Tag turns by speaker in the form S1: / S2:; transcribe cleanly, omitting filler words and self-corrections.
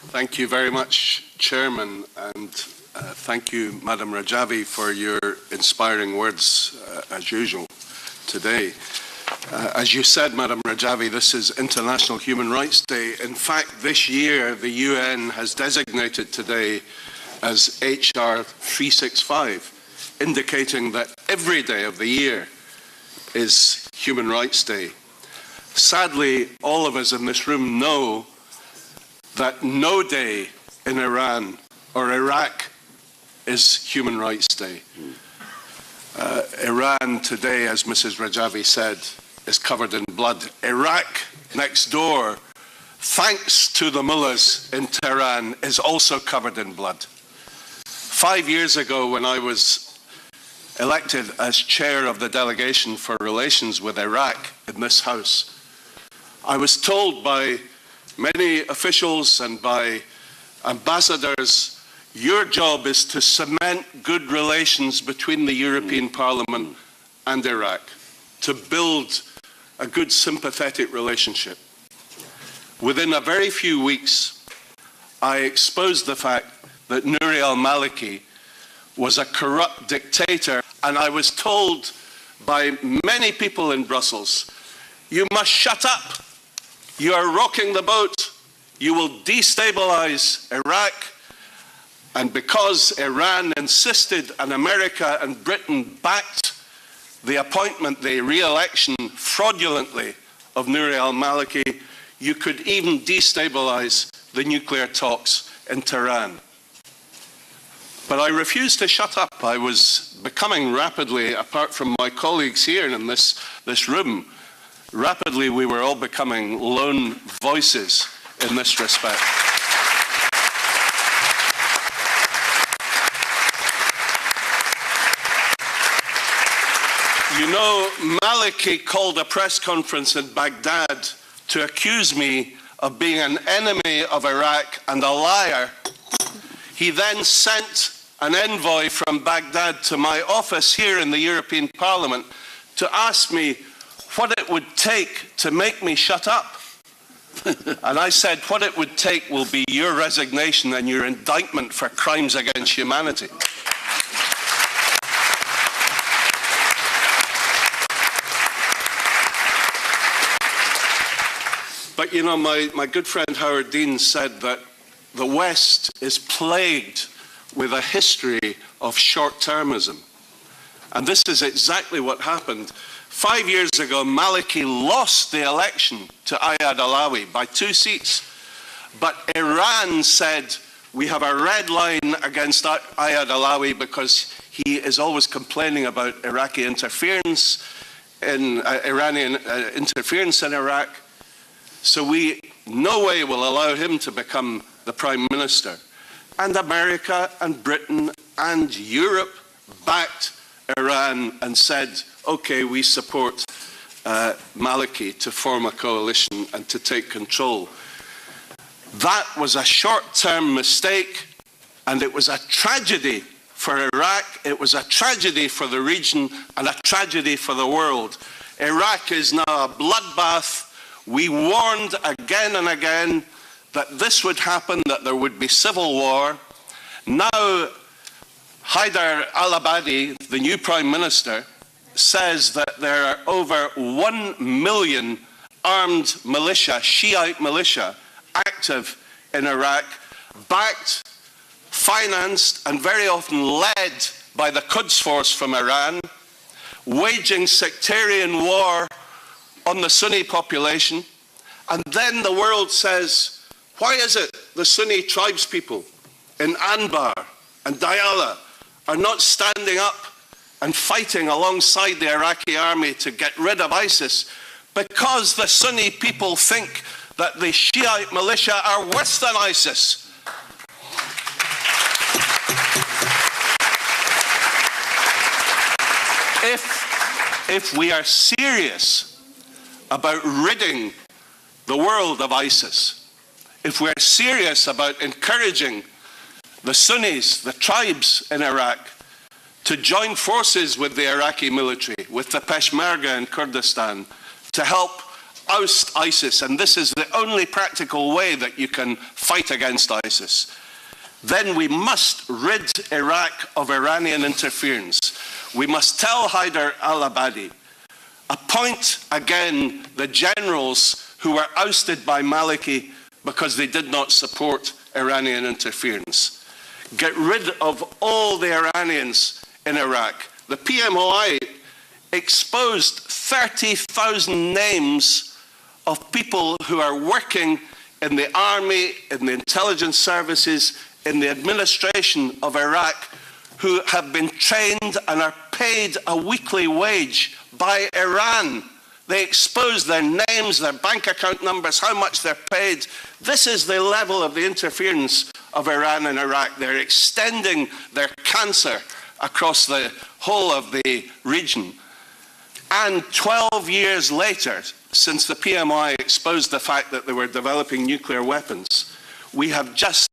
S1: Thank you very much, Chairman, and thank you, Madam Rajavi, for your inspiring words, as usual, today. As you said, Madam Rajavi, this is International Human Rights Day. In fact, this year, the UN has designated today as HR 365, indicating that every day of the year is Human Rights Day. Sadly, all of us in this room know that no day in Iran or Iraq is Human Rights Day. Iran today, as Mrs. Rajavi said, is covered in blood. Iraq, next door, thanks to the mullahs in Tehran, is also covered in blood. 5 years ago, when I was elected as chair of the delegation for relations with Iraq in this House, I was told by many officials and by ambassadors, your job is to cement good relations between the European Parliament and Iraq, to build a good sympathetic relationship. Within a very few weeks, I exposed the fact that Nouri al-Maliki was a corrupt dictator, and I was told by many people in Brussels, you must shut up. You are rocking the boat. You will destabilize Iraq. And because Iran insisted and America and Britain backed the appointment, the re-election fraudulently of Nouri al-Maliki, you could even destabilize the nuclear talks in Tehran. But I refused to shut up. I was becoming rapidly, apart from my colleagues here in this room, rapidly we were all becoming lone voices in this respect. You know, Maliki called a press conference in Baghdad to accuse me of being an enemy of Iraq and a liar. He then sent an envoy from Baghdad to my office here in the European Parliament to ask me what it would take to make me shut up. And I said, what it would take will be your resignation and your indictment for crimes against humanity. But you know, my good friend Howard Dean said that the West is plagued with a history of short-termism. And this is exactly what happened. 5 years ago, Maliki lost the election to Ayad Alawi by 2 seats. But Iran said, we have a red line against Ayad Alawi because he is always complaining about Iraqi interference in Iranian interference in Iraq. So we no way will allow him to become the Prime Minister. And America and Britain and Europe backed Iran and said, okay, we support Maliki to form a coalition and to take control. That was a short-term mistake, and it was a tragedy for Iraq, it was a tragedy for the region, and a tragedy for the world. Iraq is now a bloodbath. We warned again and again that this would happen, that there would be civil war. Now, Haider al-Abadi, the new Prime Minister, says that there are over 1 million armed militia, Shiite militia, active in Iraq, backed, financed, and very often led by the Quds Force from Iran, waging sectarian war on the Sunni population. And then the world says, why is it the Sunni tribespeople in Anbar and Diyala are not standing up and fighting alongside the Iraqi army to get rid of ISIS? Because the Sunni people think that the Shiite militia are worse than ISIS. If we are serious about ridding the world of ISIS, if we're serious about encouraging the Sunnis, the tribes in Iraq, to join forces with the Iraqi military, with the Peshmerga in Kurdistan, to help oust ISIS, and this is the only practical way that you can fight against ISIS, then we must rid Iraq of Iranian interference. We must tell Haider al-Abadi, appoint again the generals who were ousted by Maliki because they did not support Iranian interference. Get rid of all the Iranians in Iraq. The PMOI exposed 30,000 names of people who are working in the army, in the intelligence services, in the administration of Iraq, who have been trained and are paid a weekly wage by Iran. They expose their names, their bank account numbers, how much they're paid. This is the level of the interference of Iran in Iraq. They're extending their cancer across the whole of the region. And 12 years later, since the PMI exposed the fact that they were developing nuclear weapons, we have just